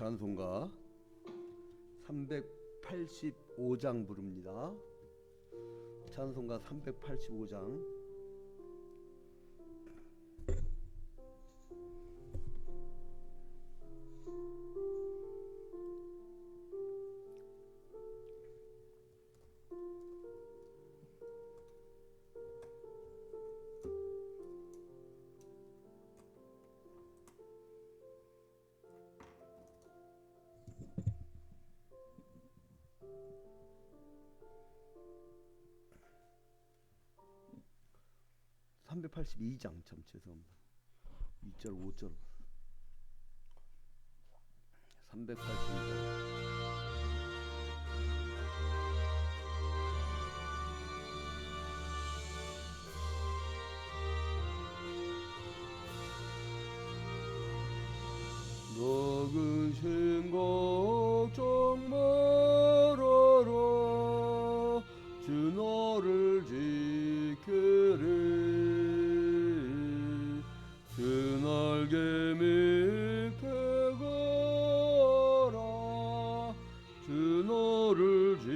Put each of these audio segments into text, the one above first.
찬송가 385장 부릅니다. 찬송가 385장. (382장) 참 죄송합니다. 2절 5절 382장. 너그신 걱정 말아라. 주 너를 지키리. 그 날개 밑에 가라. 주 너를 지키리.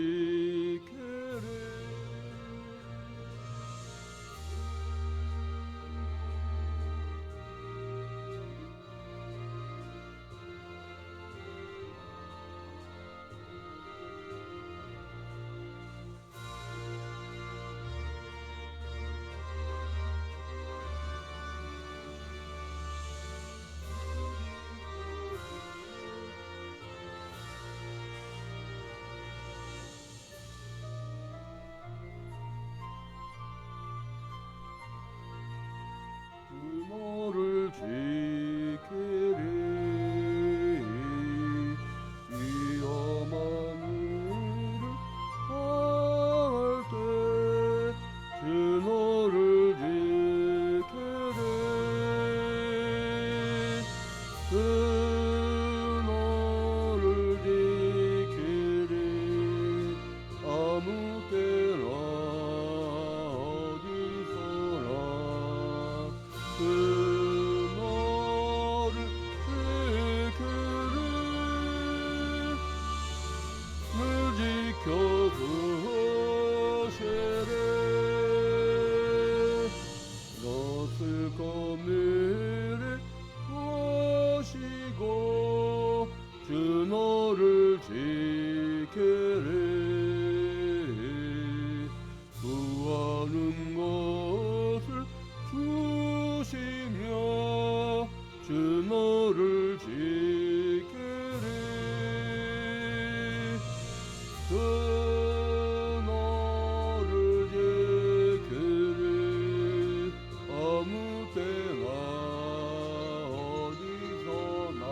너를 지키리. 위험한 일을 당할 때 주 너를 지키리. 주 너를 지키리. 아무 때나 어디서나 그 너를 지키리. 늘 지켜주시리. 너쓸 검일을 보시고 주 너를 지키리. 구하는 것을 주시며 주 너를 지키리. 주 너를 지키리. 아무 때나 어디서나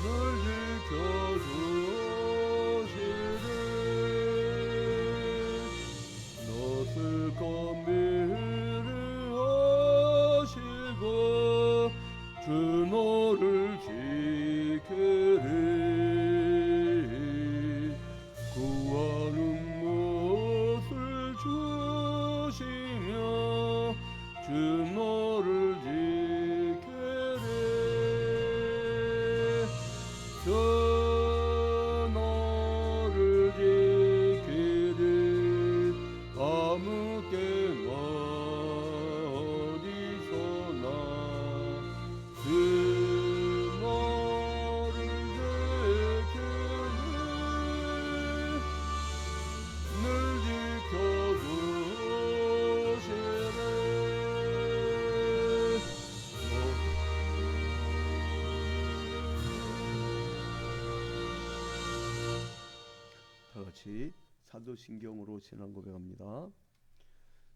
늘 지켜주시리. 너쓸 검일을 하시고 주 너를 지키리. 구하는 것을 주시며 주 너를 지키리. 주 너를 지키리. 아무 때나 어디서나 주 너를 지키리. 늘 지켜주시리. 다같이 사도신경으로 신앙 고백합니다.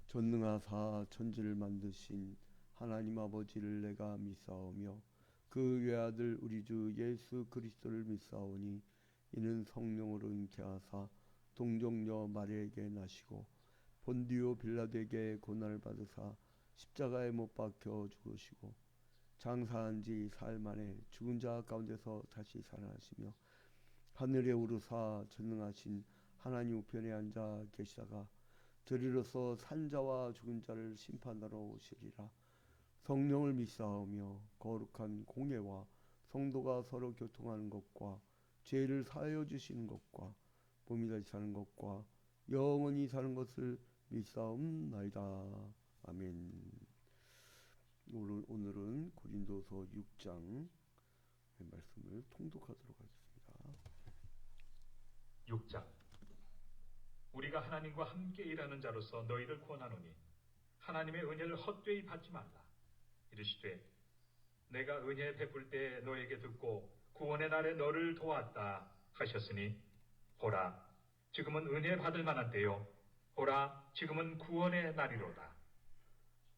전능하사 천지를 만드신 하나님 아버지를 내가 믿사오며 그 외아들 우리 주 예수 그리스도를 믿사오니 이는 성령으로 잉태하사 동정녀 마리아에게 나시고 본디오 빌라도에게 고난을 받으사 십자가에 못 박혀 죽으시고 장사한 지 사흘 만에 죽은 자 가운데서 다시 살아나시며 하늘에 오르사 전능하신 하나님 우편에 앉아 계시다가 저리로서 산자와 죽은 자를 심판하러 오시리라. 성령을 믿사오며 거룩한 공예와 성도가 서로 교통하는 것과 죄를 사하여 주시는 것과 몸이 다시 사는 것과 영원히 사는 것을 믿사옵나이다. 아멘. 오늘은 고린도서 6장 말씀을 통독하도록 하겠습니다. 6장. 우리가 하나님과 함께 일하는 자로서 너희를 권하노니 하나님의 은혜를 헛되이 받지 말라. 이르시되 내가 은혜 베풀 때 너에게 듣고 구원의 날에 너를 도왔다 하셨으니 보라 지금은 은혜 받을 만한 때요 보라 지금은 구원의 날이로다.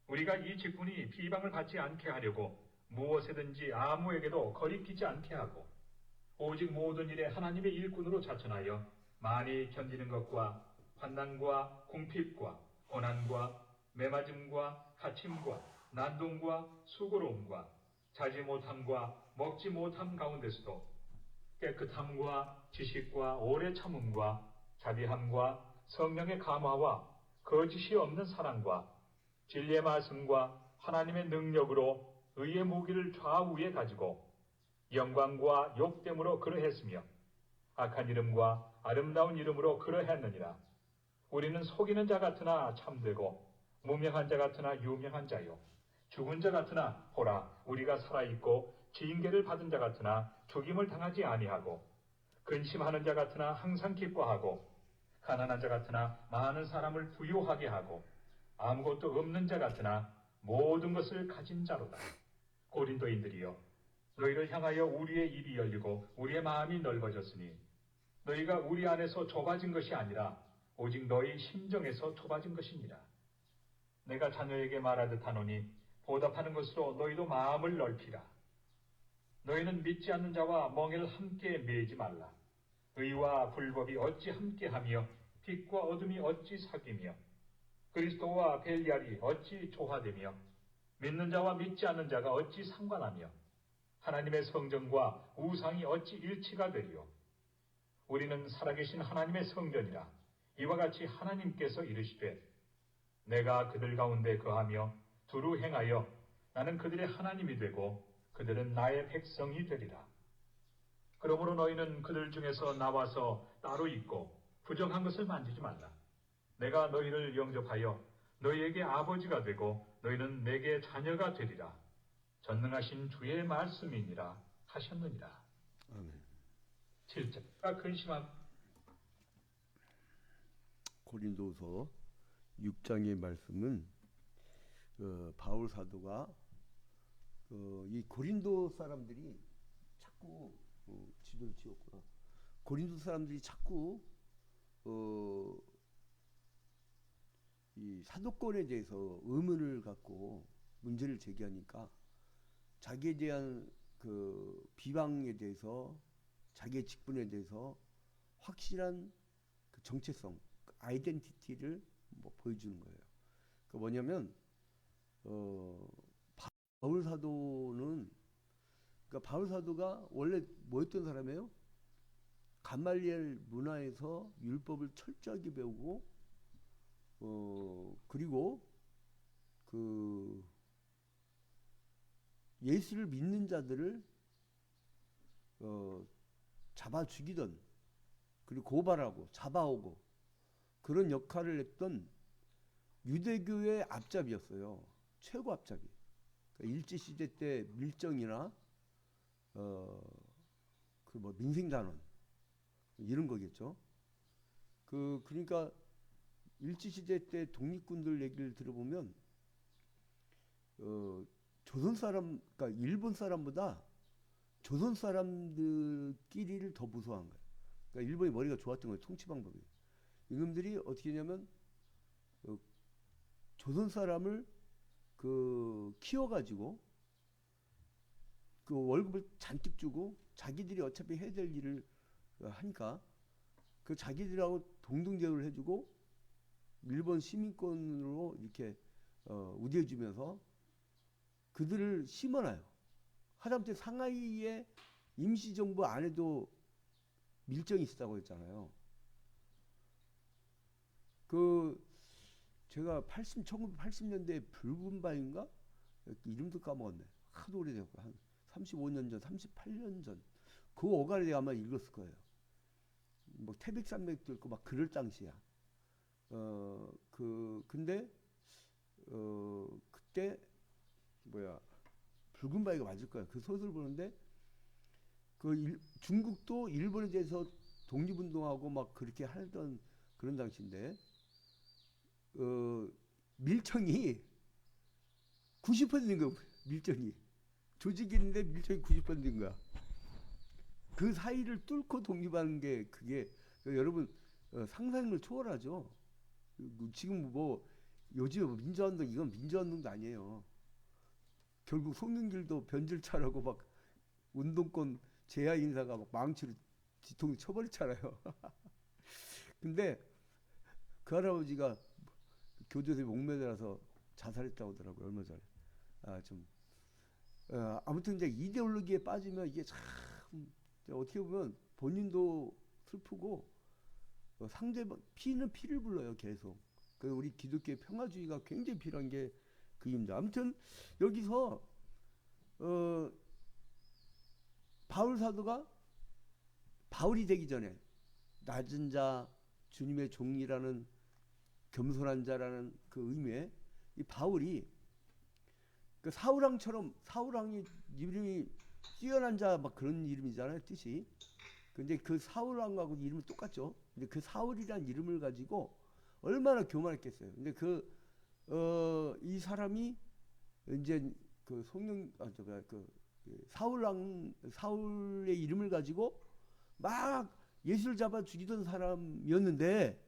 우리가 이 직분이 비방을 받지 않게 하려고 무엇에든지 아무에게도 거리끼지 않게 하고 오직 모든 일에 하나님의 일꾼으로 자천하여 많이 견디는 것과 환난과 궁핍과 고난과 매맞음과 갇힘과 난동과 수고로움과 자지 못함과 먹지 못함 가운데서도 깨끗함과 지식과 오래 참음과 자비함과 성령의 감화와 거짓이 없는 사랑과 진리의 말씀과 하나님의 능력으로 의의 무기를 좌우에 가지고 영광과 욕됨으로 그러했으며 악한 이름과 아름다운 이름으로 그러했느니라. 우리는 속이는 자 같으나 참되고 무명한 자 같으나 유명한 자요 죽은 자 같으나 보라 우리가 살아있고 징계를 받은 자 같으나 죽임을 당하지 아니하고 근심하는 자 같으나 항상 기뻐하고 가난한 자 같으나 많은 사람을 부유하게 하고 아무것도 없는 자 같으나 모든 것을 가진 자로다. 고린도인들이여 너희를 향하여 우리의 입이 열리고 우리의 마음이 넓어졌으니 너희가 우리 안에서 좁아진 것이 아니라 오직 너희 심정에서 좁아진 것이니라. 내가 자녀에게 말하듯 하노니 보답하는 것으로 너희도 마음을 넓히라. 너희는 믿지 않는 자와 멍에를 함께 매지 말라. 의와 불법이 어찌 함께하며 빛과 어둠이 어찌 사귀며 그리스도와 벨리알이 어찌 조화되며 믿는 자와 믿지 않는 자가 어찌 상관하며 하나님의 성전과 우상이 어찌 일치가 되리요. 우리는 살아계신 하나님의 성전이라. 이와 같이 하나님께서 이르시되 내가 그들 가운데 거하며 두루 행하여 나는 그들의 하나님이 되고 그들은 나의 백성이 되리라. 그러므로 너희는 그들 중에서 나와서 따로 있고 부정한 것을 만지지 말라. 내가 너희를 영접하여 너희에게 아버지가 되고 너희는 내게 자녀가 되리라. 전능하신 주의 말씀이니라 하셨느니라. 아멘. 7절. 근심함. 고린도서 6장의 말씀은 바울 사도가 이 고린도 사람들이 자꾸 지도를 지었구나. 고린도 사람들이 자꾸 이 사도권에 대해서 의문을 갖고 문제를 제기하니까 자기에 대한 그 비방에 대해서 자기의 직분에 대해서 확실한 그 정체성, 아이덴티티를 보여주는 거예요. 그 뭐냐면 바울 사도는 그러니까 바울 사도가 원래 뭐였던 사람이에요? 감말리엘 문화에서 율법을 철저하게 배우고 그리고 그 예수를 믿는 자들을 잡아 죽이던 그리고 고발하고 잡아오고 그런 역할을 했던 유대교의 앞잡이였어요. 최고 앞잡이. 그러니까 일제시대 때 밀정이나 그 뭐 민생단원 이런 거겠죠. 그러니까 일제시대 때 독립군들 얘기를 들어보면 조선 사람, 그러니까 일본 사람보다 조선 사람들끼리를 더 무서워한 거예요. 그러니까 일본이 머리가 좋았던 거예요. 통치 방법이. 이놈들이 어떻게 했냐면 조선 사람을 키워가지고 그 월급을 잔뜩 주고 자기들이 어차피 해야 될 일을 하니까 그 자기들하고 동등제휴를 해주고 일본 시민권으로 이렇게 우대해주면서 그들을 심어놔요. 하다못해 상하이의 임시정부 안에도 밀정이 있었다고 했잖아요. 제가 1980년대 붉은 바인가? 이름도 까먹었네. 하도 오래됐고 한 35년 전, 38년 전. 그 어간에 아마 읽었을 거예요. 뭐 태백산맥도 있고 막 그럴 당시야. 근데 그때 뭐야 붉은 바위가 맞을 거야. 그 소설 보는데 중국도 일본에 대해서 독립운동하고 막 그렇게 하던 그런 당시인데 밀정이 90%인 거야. 밀정이 조직인데 밀정이 90%인 거야. 그 사이를 뚫고 독립하는 게 그게 여러분 상상을 초월하죠. 지금 뭐 요즘 민주화운동 이건 민주화운동도 아니에요. 결국 송영길도 변질차라고 막 운동권 제야 인사가 막 망치로 뒤통수 쳐버렸잖아요. 근데 그 할아버지가 교도소에 목매달아서 자살했다고 하더라고요. 얼마 전에. 아무튼 이제 이데올로기에 빠지면 이게 참 어떻게 보면 본인도 슬프고 상대방 피는 피를 불러요. 계속. 그 우리 기독교의 평화주의가 굉장히 필요한 게 그입니다. 아무튼 여기서 바울 사도가 바울이 되기 전에 낮은 자 주님의 종이라는 겸손한 자라는 그 의미에 이 바울이 그 사울왕처럼 사울왕이 이름이 뛰어난 자 막 그런 이름이잖아요. 뜻이. 근데 그 사울왕하고 이름이 똑같죠. 근데 그 사울이란 이름을 가지고 얼마나 교만했겠어요. 근데 이 사람이 이제 그 사울의 이름을 가지고 막 예수를 잡아 죽이던 사람이었는데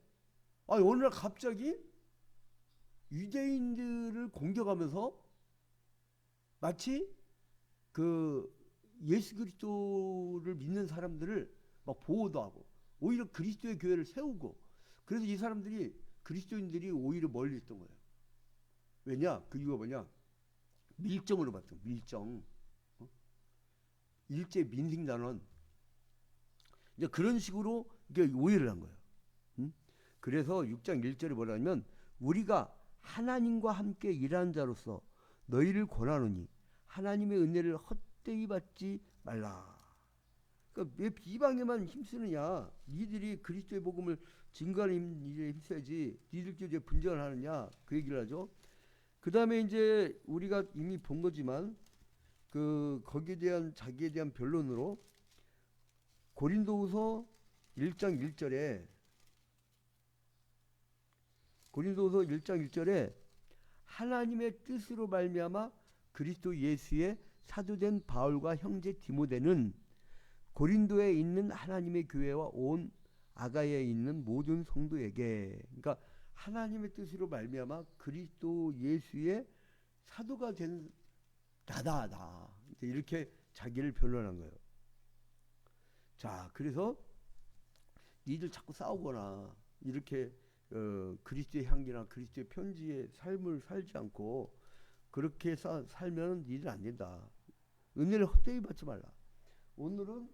어느 날 갑자기 유대인들을 공격하면서 마치 그 예수 그리스도를 믿는 사람들을 막 보호도 하고 오히려 그리스도의 교회를 세우고 그래서 이 사람들이 그리스도인들이 오히려 멀리 있던 거예요. 왜냐? 그 이유가 뭐냐? 밀정으로 봤던 밀정. 일제 민생단원. 이제 그런 식으로 이게 오해를 한 거예요. 그래서 6장 1절에 뭐라냐면 우리가 하나님과 함께 일하는 자로서 너희를 권하노니 하나님의 은혜를 헛되이 받지 말라. 그러니까 왜 비방에만 힘쓰느냐? 니들이 그리스도의 복음을 증거하는 일에 힘써야지. 니들끼리 분쟁을 하느냐? 그 얘기를 하죠. 그 다음에 이제 우리가 이미 본 거지만 거기에 대한 자기에 대한 변론으로 고린도후서 1장 1절에 하나님의 뜻으로 말미암아 그리스도 예수의 사도된 바울과 형제 디모데는 고린도에 있는 하나님의 교회와 온 아가야에 있는 모든 성도에게 그러니까 하나님의 뜻으로 말미암아 그리스도 예수의 사도가 된 나다. 이렇게 자기를 변론한 거예요. 자, 그래서 니들 자꾸 싸우거나 이렇게 그리스도의 향기나 그리스도의 편지의 삶을 살지 않고 그렇게 살면 니들 안 된다. 은혜를 헛되이 받지 말라. 오늘은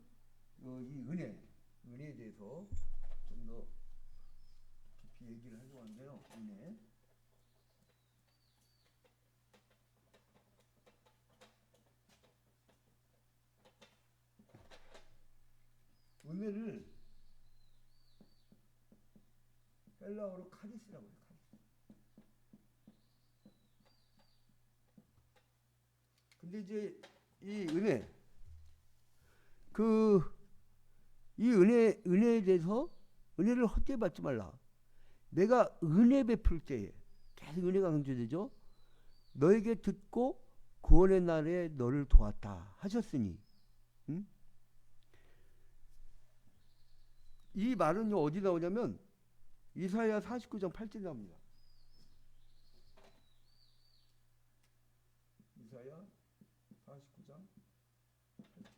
이 은혜에 대해서 좀 더 깊이 얘기를 하려고 하는데요. 은혜를 헬라어로 카리스라고 해요. 근데 이제 이 은혜에 대해서 은혜를 헛되이 받지 말라. 내가 은혜 베풀 때에 계속 은혜가 강조되죠. 너에게 듣고 구원의 날에 너를 도왔다 하셨으니 이 말은 어디 나오냐면 이사야 49장 8절에 나옵니다. 이사야 49장 8절.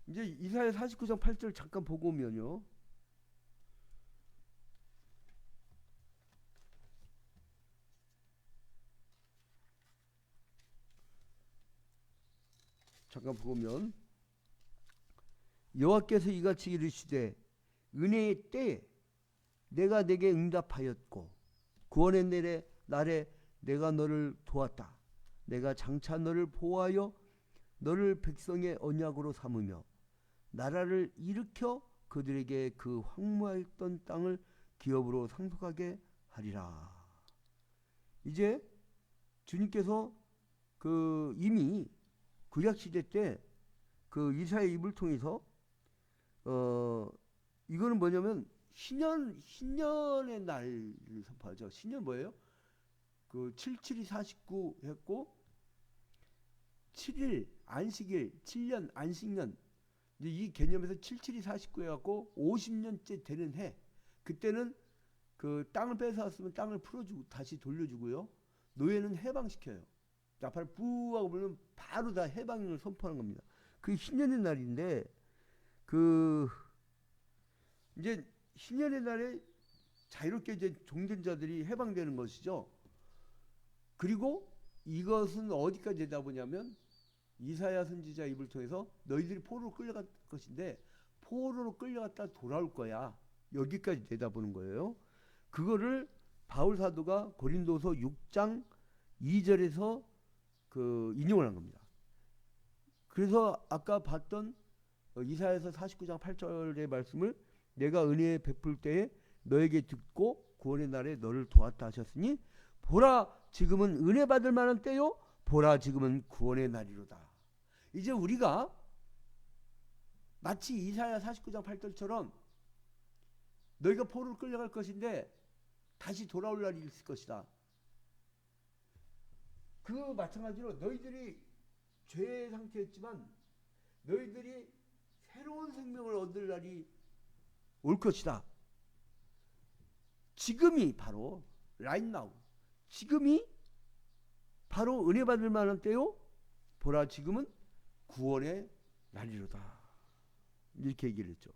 이제 이사야 49장 8절 잠깐 보고 오면요. 잠깐 보면 여호와께서 이같이 이르시되 은혜의 때에 내가 내게 응답하였고 구원의 날에 내가 너를 도왔다. 내가 장차 너를 보호하여 너를 백성의 언약으로 삼으며 나라를 일으켜 그들에게 그 황무하였던 땅을 기업으로 상속하게 하리라. 이제 주님께서 그 이미 구약 시대 때 그 이사야의 입을 통해서 이거는 뭐냐면 신년의 날을 선포하죠. 신년 뭐예요? 그 77이 49 했고 7일 안식일 7년 안식년 이제 이 개념에서 77이 49 해갖고 50년째 되는 해 그때는 그 땅을 뺏어왔으면 땅을 풀어주고 다시 돌려주고요. 노예는 해방시켜요. 나팔을 부하고 불면 바로 다 해방을 선포하는 겁니다. 그 신년의 날인데 그 이제 신년의 날에 자유롭게 이제 종된 자들이 해방되는 것이죠. 그리고 이것은 어디까지 내다보냐면 이사야 선지자 입을 통해서 너희들이 포로로 끌려갈 것인데 포로로 끌려갔다 돌아올 거야. 여기까지 내다보는 거예요. 그거를 바울 사도가 고린도서 6장 2절에서 그 인용을 한 겁니다. 그래서 아까 봤던 이사야서 49장 8절의 말씀을 내가 은혜 베풀 때에 너에게 듣고 구원의 날에 너를 도왔다 하셨으니 보라 지금은 은혜 받을 만한 때요 보라 지금은 구원의 날이로다. 이제 우리가 마치 이사야 49장 8절처럼 너희가 포로로 끌려갈 것인데 다시 돌아올 날이 있을 것이다. 그 마찬가지로 너희들이 죄의 상태였지만 너희들이 새로운 생명을 얻을 날이 올 것이다. 지금이 바로 right now. 지금이 바로 은혜 받을 만한 때요. 보라 지금은 구원의 날이로다. 이렇게 얘기를 했죠.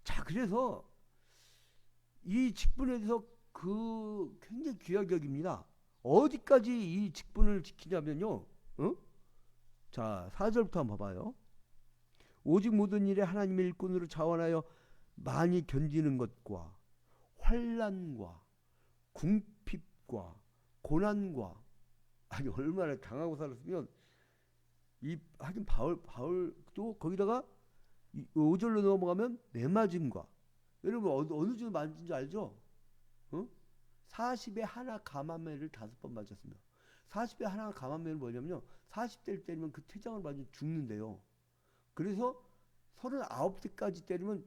자, 그래서 이 직분에 대해서 그 굉장히 귀하게 여깁니다. 어디까지 이 직분을 지키냐면요. 자, 4절부터 한번 봐봐요. 오직 모든 일에 하나님의 일꾼으로 자원하여 많이 견디는 것과 환난과 궁핍과 고난과 아니 얼마나 당하고 살았으면 이 하긴 바울도 거기다가 5절로 넘어가면 매맞음과 여러분 어느 정도 맞은 줄 알죠? 40에 하나 감암매를 5번 맞았습니다. 40에 하나 감암매는 뭐냐면요. 40대를 때리면 그 퇴장을 맞으면 죽는데요. 그래서 39대까지 때리면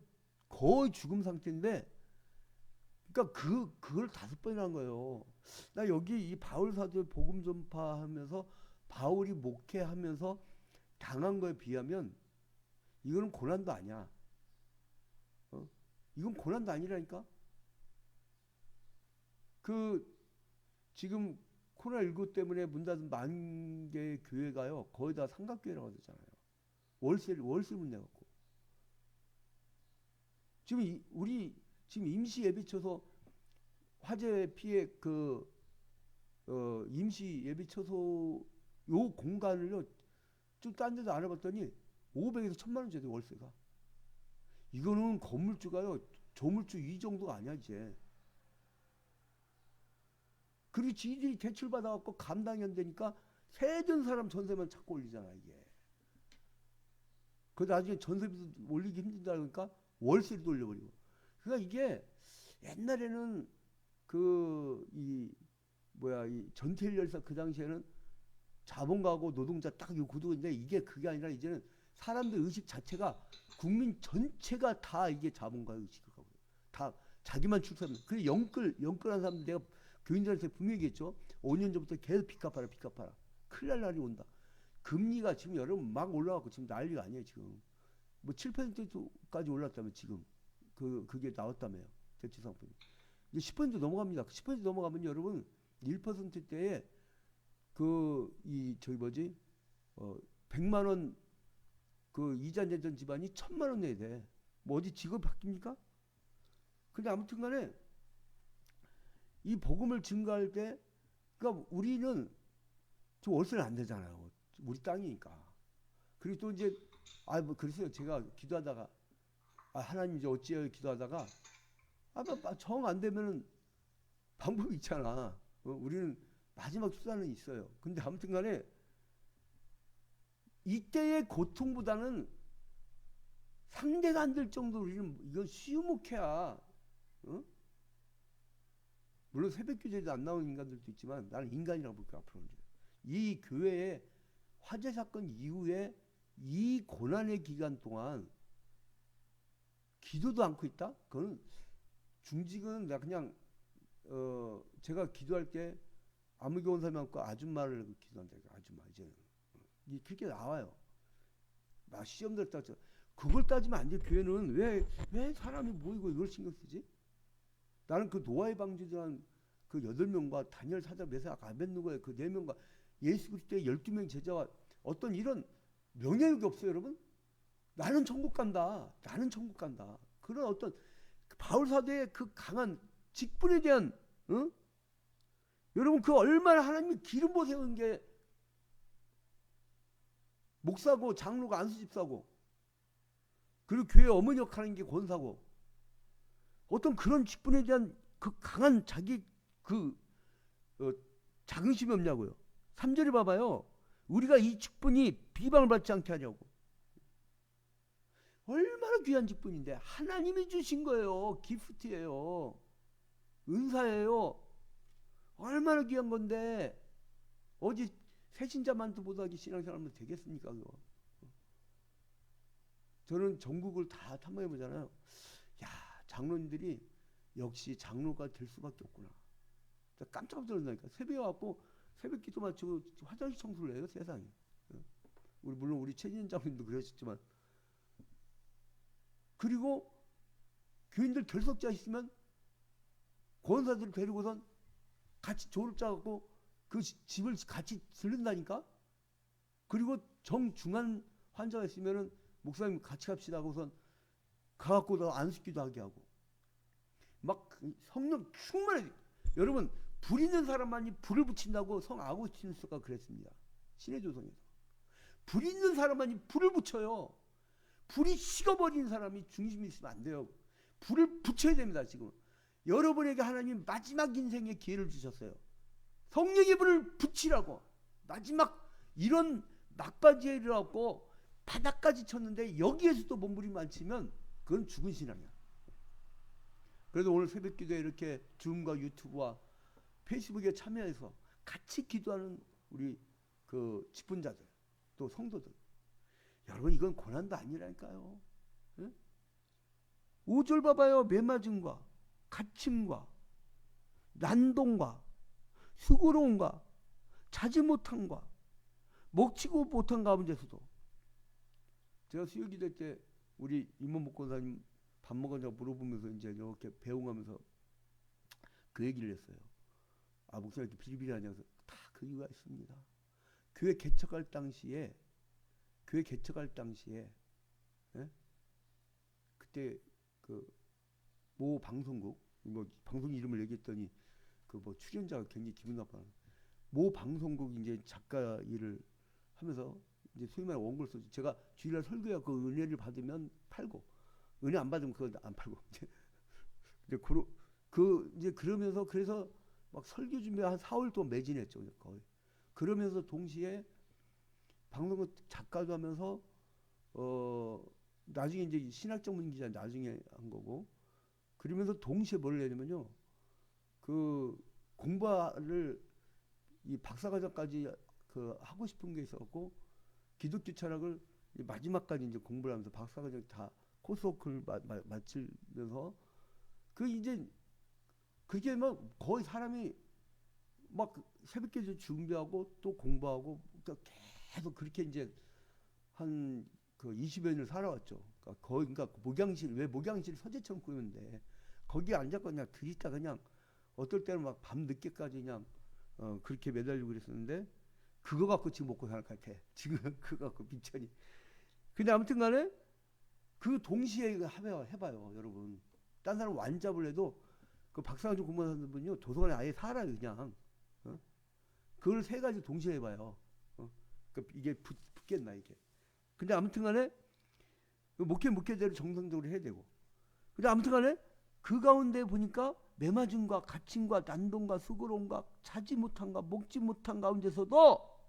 거의 죽음 상태인데 그러니까 그걸 5번이나 한 거예요. 나 여기 이 바울 사도의 복음 전파하면서 바울이 목회하면서 당한 거에 비하면 이거는 고난도 아니야. 이건 고난도 아니라니까. 그 지금 코로나19 때문에 문 닫은 10,000개의 교회가요 거의 다 삼각교회라고 하잖아요. 월세 문 내갖고 지금 우리 지금 임시 예비처소 화재 피해 그 임시 예비처소 요 공간을요 좀 딴 데도 알아봤더니 500에서 1,000만 원 줘야 돼 월세가. 이거는 건물주가요 조물주 이 정도가 아니야 이제. 그리고 지들이 대출받아갖고 감당이 안 되니까 세든 사람 전세만 자꾸 올리잖아 이게. 그 나중에 전세비도 올리기 힘들다 그러니까 월세도 올려버리고. 그러니까 이게 옛날에는 이 전태일열사 그 당시에는 자본가하고 노동자 딱 이 구도인데 이게 그게 아니라 이제는 사람들 의식 자체가 국민 전체가 다 이게 자본가 의식을 하고 다 자기만 출세하는. 그래 영끌한 사람들 내가 교인들한테 분명히 얘기했죠. 5년 전부터 계속 빚 갚아라. 큰일 날 날이 온다. 금리가 지금 여러분 막 올라가고 지금 난리가 아니에요 지금. 뭐 7%까지 올랐다면 지금 그게 나왔다며요. 대출 상품이. 이제 10% 넘어갑니다. 10% 넘어가면 여러분 1%대에 100만 원 그 이자 내던 집안이 1,000만 원 내야 돼. 뭐 어디 직업이 바뀝니까? 근데 아무튼간에 이 복음을 증거할 때, 그러니까 우리는 좀 월세는 안 되잖아요. 우리 땅이니까. 그리고 또 이제, 그랬어요. 제가 기도하다가, 하나님 이제 어찌해요 기도하다가 정 안 되면은 방법이 있잖아. 우리는 마지막 수단은 있어요. 근데 아무튼간에 이때의 고통보다는 상대가 안 될 정도로 우리는 이건 시우목해야. 어? 물론 새벽기도에도 안 나오는 인간들도 있지만 나는 인간이라고 볼게 앞으로는. 이 교회의 화재 사건 이후에 이 고난의 기간 동안 기도도 않고 있다? 그건 중직은 나 그냥 제가 기도할 때 아무개 원사님 않고 아줌마를 기도한다. 아줌마 이제는 그렇게 나와요. 막 시험 들었다. 그걸 따지면 안 돼. 교회는 왜 사람이 모이고 이걸 신경 쓰지? 나는 그 노아의 방주들한 그 8명과 다니엘 사자 메사악 아벤누고의 그 4명과 예수 그리스도의 12명 제자와 어떤 이런 명예욕이 없어요, 여러분? 나는 천국 간다. 나는 천국 간다. 그런 어떤 바울 사도의 그 강한 직분에 대한 여러분 그 얼마나 하나님이 기름 부어 세운 게 목사고 장로가 안수집사고 그리고 교회 어머니 역할하는 게 권사고 어떤 그런 직분에 대한 그 강한 자기 그 자긍심이 없냐고요. 3절에 봐봐요. 우리가 이 직분이 비방을 받지 않게 하냐고. 얼마나 귀한 직분인데 하나님이 주신 거예요. 기프트예요. 은사예요. 얼마나 귀한 건데 어디 새신자만도 못하게 신앙생활하면 되겠습니까? 그거. 저는 전국을 다 탐방해 보잖아요. 야, 장로님들이 역시 장로가 될 수밖에 없구나. 깜짝 놀란다니까. 새벽에 와갖고 새벽 기도 마치고 화장실 청소를 해요, 세상에. 물론 우리 최진현 장로님도 그러셨지만. 그리고 교인들 결석자 있으면 권사들을 데리고선 같이 조를 짜갖고 그 집을 같이 들른다니까. 그리고 정중한 환자가 있으면은 목사님 같이 갑시다 하고선 가갖고 더 안수기도 하게 하고 막 성령 충만해. 여러분 불 있는 사람만이 불을 붙인다고 성 아구스티누스가 그랬습니다. 신의 조선에서 불 있는 사람만이 불을 붙여요. 불이 식어버리는 사람이 중심이 있으면 안 돼요. 불을 붙여야 됩니다. 지금 여러분에게 하나님 마지막 인생의 기회를 주셨어요. 성령의 불을 붙이라고. 마지막 이런 막바지에 이르렀고 바닥까지 쳤는데 여기에서도 몸부림만 치면 그건 죽은 신앙이야. 그래도 오늘 새벽 기도에 이렇게 줌과 유튜브와 페이스북에 참여해서 같이 기도하는 우리 그 직분자들 또 성도들, 여러분 이건 고난도 아니라니까요. 예? 5절 봐봐요. 매맞음과 갇힘과 난동과 수고로움과 자지 못함과 먹지고 못한 가운데서도 제가 수요기도 때 우리 임원 목권사님 밥 먹었냐고 물어보면서 이제 이렇게 배웅하면서 그 얘기를 했어요. 목사님 이렇게 비리비리하냐고. 다 그 이유가 있습니다. 교회 개척할 당시에 예? 그때 그 모 방송국 뭐 방송 이름을 얘기했더니 그 뭐 출연자가 굉장히 기분 나빠하는 모 방송국 이제 작가 일을 하면서 이제 소위 말해 원고를 써주. 제가 주일날 설교야 그 은혜를 받으면 팔고 은혜 안 받으면 그거 안 팔고 이제 이제 그러면서 그래서 막 설교 준비 한 4월 동안 매진했죠 거의. 그러면서 동시에 방송국 작가도 하면서 나중에 이제 신학 전문 기자 나중에 한 거고. 그러면서 동시에 뭘 내냐면요. 그 공부를 이 박사과정까지 그 하고 싶은 게 있었고 기독교 철학을 마지막까지 이제 공부를 하면서 박사과정 다 코스워크를 마치면서 그 이제 그게 막 거의 사람이 막 새벽에 준비하고 또 공부하고 계속 그렇게 이제 한 그 20여 년을 살아왔죠. 그러니까 거의 그러니까 목양실 서재처럼 꾸몄는데 거기에 앉아서 그냥 들있다 그냥 어떨 때는 막 밤 늦게까지 그냥 그렇게 매달리고 그랬었는데 그거 갖고 지금 먹고 살 것 같아. 지금 그거 갖고 빈천이. 근데 아무튼 간에 그 동시에 해봐요, 여러분. 딴 사람 완잡을 해도 그 박사과정 공부하는 분이요 도서관에 아예 살아요, 그냥. 그걸 3가지 동시에 해봐요. 그러니까 이게 붙겠나 이게. 근데 아무튼 간에 목회대로 정상적으로 해야 되고. 근데 아무튼간에 그 가운데 보니까 매맞음과 갇힘과 난동과 수고로움과 자지 못함과 먹지 못한 가운데서도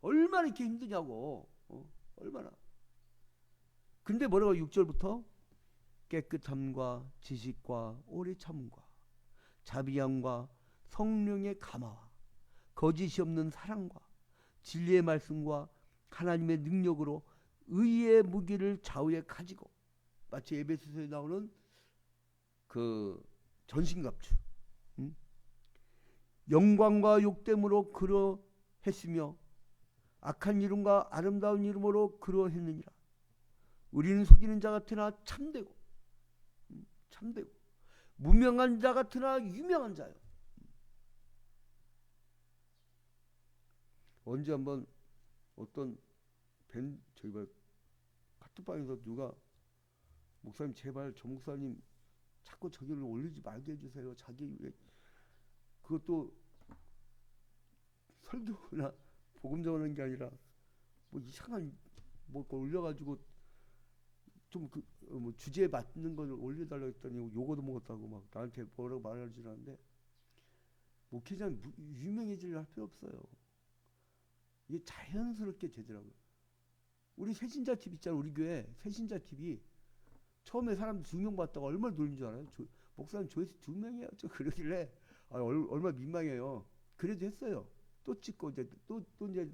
얼마나 이렇게 힘드냐고. 얼마나. 근데 뭐라고 6절부터 깨끗함과 지식과 오래 참음과 자비함과 성령의 감화와 거짓이 없는 사랑과 진리의 말씀과 하나님의 능력으로 의의 무기를 좌우에 가지고, 마치 에베소서에 나오는 그 전신갑주, 영광과 욕됨으로 그러했으며 악한 이름과 아름다운 이름으로 그러했느니라. 우리는 속이는 자 같으나 참되고 무명한 자 같으나 유명한 자요. 언제 한번 어떤 카톡방에서 누가 목사님 제발 저 목사님 자꾸 저기를 올리지 말게 해주세요. 자기 왜 그것도 설교나 복음 전하는 게 아니라 뭐 이상한 뭐 올려가지고 좀 뭐 주제에 맞는 걸 올려달라고 했더니 요거도 먹었다고 막 나한테 뭐라고 말하지 않는데, 목회자는 유명해지려 할 필요 없어요. 이게 자연스럽게 되더라고요. 우리 새신자 TV 있잖아. 우리 교회 새신자 TV 처음에 사람 2명 봤다가 얼마나 놀린 줄 알아요? 목사님 조회수 2명이에요. 저 그러길래 얼마나 민망해요. 그래도 했어요. 또 찍고 이제 또 이제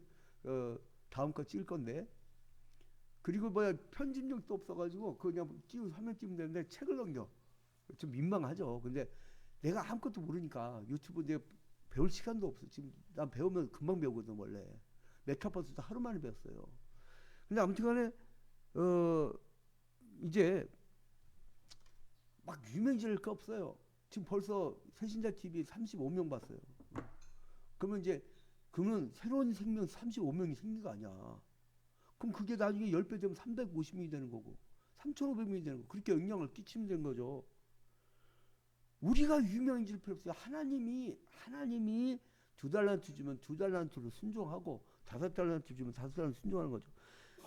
다음 거 찍을 건데, 그리고 뭐야 편집력도 없어가지고 그냥 화면 띄우면 되는데 책을 넘겨. 좀 민망하죠. 근데 내가 아무것도 모르니까 유튜브 내가 배울 시간도 없어. 지금 난 배우면 금방 배우거든. 원래 메타버스도 하루 만에 배웠어요. 근데 아무튼간에 이제 막 유명해질 거 없어요. 지금 벌써 새신자 TV 35명 봤어요. 그러면 새로운 생명 35명이 생긴 거 아니야. 그럼 그게 나중에 10배 되면 350명이 되는 거고 3,500명이 되는 거고, 그렇게 영향을 끼치면 되는 거죠. 우리가 유명해질 필요 없어요. 하나님이 2달란트 주면 2달란트로 순종하고 5달란트 주면 5달란트 순종하는 거죠.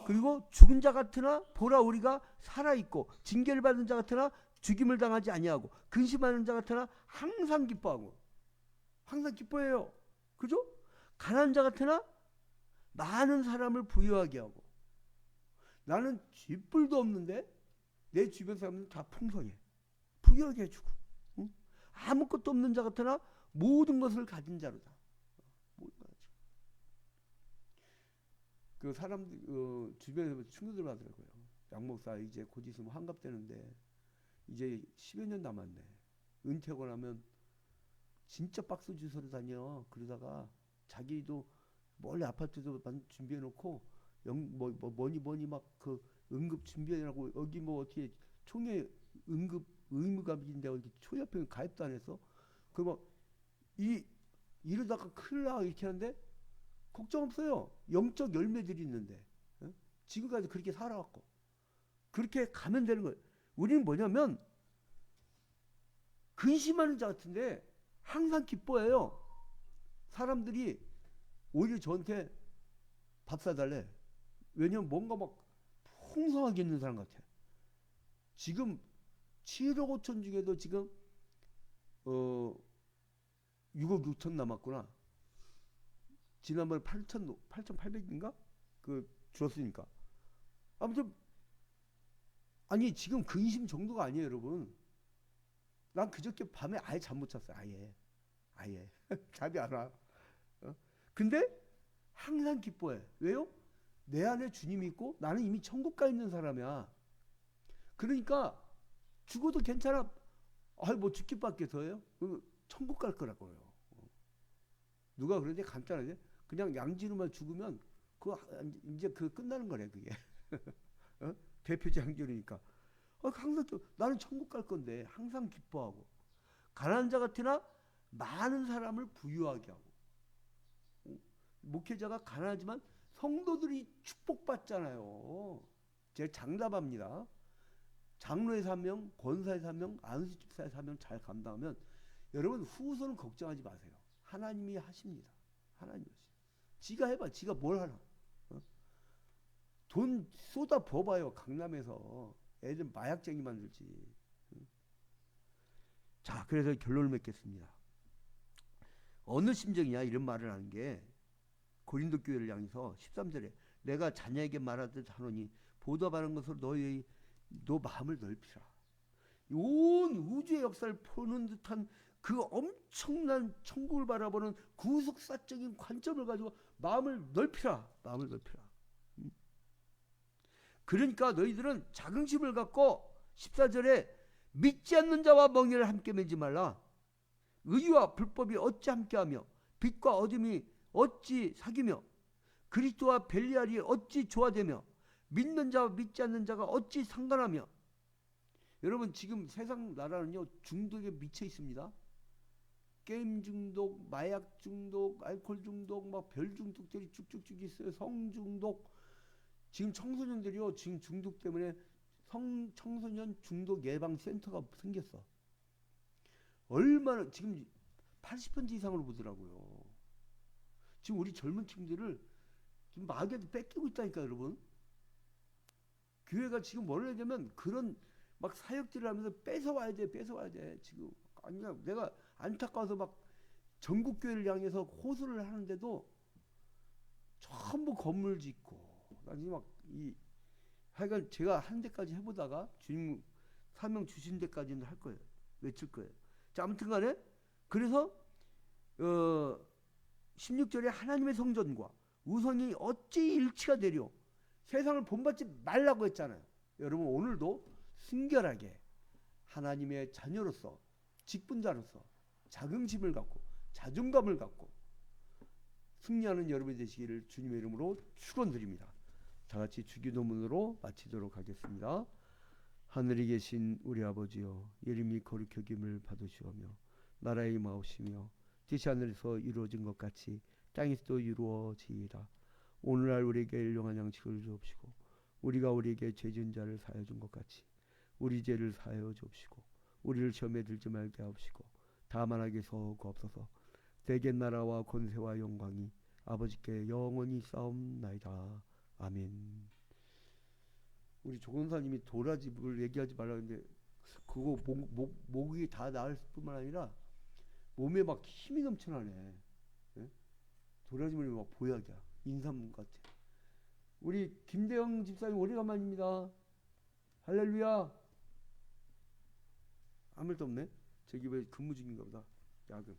그리고 죽은 자 같으나 보라 우리가 살아있고, 징계를 받은 자 같으나 죽임을 당하지 아니하고, 근심하는 자 같으나 항상 기뻐하고. 항상 기뻐해요. 그죠? 가난한 자 같으나 많은 사람을 부유하게 하고. 나는 쥐뿔도 없는데 내 주변 사람들은 다 풍성해. 부유하게 해주고. 응? 아무것도 없는 자 같으나 모든 것을 가진 자로다. 그 사람들 주변에서 충격을 받더라고요. 양 목사 이제 곧 있으면 환갑되는데 이제 10여 년 남았네. 은퇴하고 나면 진짜 박스 주소로 다녀. 그러다가 자기도 멀리 아파트도 준비해 놓고 뭐니 막 그 응급 준비하라고, 여기 뭐 어떻게 총회 응급 의무감인데 어디 초협회 가입도 안 해서 그 이러다가 큰일 나 이렇게 하는데 걱정 없어요. 영적 열매들이 있는데. 지금까지 그렇게 살아왔고 그렇게 가면 되는 거예요. 우리는 뭐냐면 근심하는 자 같은데 항상 기뻐해요. 사람들이 오히려 저한테 밥 사달래. 왜냐면 뭔가 막 풍성하게 있는 사람 같아. 지금 7억 5천 중에도 지금 6억 6천 남았구나. 지난번에 8,800인가? 그 줄었으니까. 아무튼 아니 지금 근심 정도가 아니에요, 여러분. 난 그저께 밤에 아예 잠 못 잤어요. 아예 잠이 안 와. 근데 항상 기뻐해. 왜요? 내 안에 주님이 있고 나는 이미 천국 가 있는 사람이야. 그러니까 죽어도 괜찮아. 뭐 죽기밖에 더해요? 천국 갈 거라고요. 누가 그러지? 간단하게 그냥 양지로만 죽으면 이제 끝나는 거래 그게. 대표자 양지로니까. 항상 나는 천국 갈 건데 항상 기뻐하고, 가난한 자 같으나 많은 사람을 부유하게 하고. 목회자가 가난하지만 성도들이 축복받잖아요. 제가 장담합니다. 장로의 사명, 권사의 사명, 안수집사의 사명 잘 감당하면 여러분 후손은 걱정하지 마세요. 하나님이 하십니다. 하나님이 하십니다. 지가 해봐. 지가 뭘 하나. 돈 쏟아 부어봐요. 강남에서 애들 마약쟁이 만들지. 자, 그래서 결론을 맺겠습니다. 어느 심정이냐 이런 말을 하는 게 고린도 교회를 향해서 13절에 내가 자녀에게 말하듯 하노니 보답하는 것으로 너 마음을 넓히라. 온 우주의 역사를 보는 듯한 그 엄청난 천국을 바라보는 구속사적인 관점을 가지고 마음을 넓히라. 마음을 넓히라. 그러니까 너희들은 자긍심을 갖고 14절에 믿지 않는 자와 멍에를 함께 매지 말라. 의와 불법이 어찌 함께하며 빛과 어둠이 어찌 사귀며 그리스도와 벨리알이 어찌 조화되며 믿는 자와 믿지 않는 자가 어찌 상관하며. 여러분 지금 세상 나라는요 중독에 미쳐 있습니다. 게임 중독, 마약 중독, 알코올 중독, 막 별 중독들이 쭉쭉쭉 있어요. 성 중독. 지금 청소년들이요 지금 중독 때문에 청소년 중독 예방 센터가 생겼어. 얼마나 지금 80% 이상으로 보더라고요. 지금 우리 젊은 층들을 지금 마귀한테 뺏기고 있다니까 여러분. 교회가 지금 뭘 해야 되면 그런 막 사역들을 하면서 뺏어와야 돼. 지금 아니야 내가 안타까워서 막 전국 교회를 향해서 호소를 하는데도 전부 건물 짓고 나중에 막 하여간 제가 한 데까지 해보다가 주님 사명 주신 데까지는 할 거예요. 외칠 거예요. 자, 아무튼 간에 그래서 16절에 하나님의 성전과 우상이 어찌 일치가 되려 세상을 본받지 말라고 했잖아요. 여러분 오늘도 순결하게 하나님의 자녀로서 직분자로서 자긍심을 갖고 자존감을 갖고 승리하는 여러분이 되시기를 주님의 이름으로 축원드립니다. 다 같이 주기도문으로 마치도록 하겠습니다. 하늘에 계신 우리 아버지여 이름이 거룩히 여김을 받으시오며 나라의 임하옵시며 뜻이 하늘에서 이루어진 것 같이 땅에서도 이루어지이다. 오늘날 우리에게 일용할 양식을 주옵시고 우리가 우리에게 죄 지은 자를 사하여 준 것 같이 우리 죄를 사하여 주옵시고 우리를 시험에 들지 말게 하옵시고 다만 악에서 구하옵소서. 대개 나라와 권세와 영광이 아버지께 영원히 싸움나이다. 아멘. 우리 조건사님이 도라지를 얘기하지 말라는데 그거 목이 다 나을 뿐만 아니라 몸에 막 힘이 넘쳐나네. 네? 도라지물이 막 보약이야. 인삼 같아. 우리 김대영 집사님 오래간만입니다. 할렐루야. 아무 일도 없네. 저기 왜 근무 중인가 보다. 야근.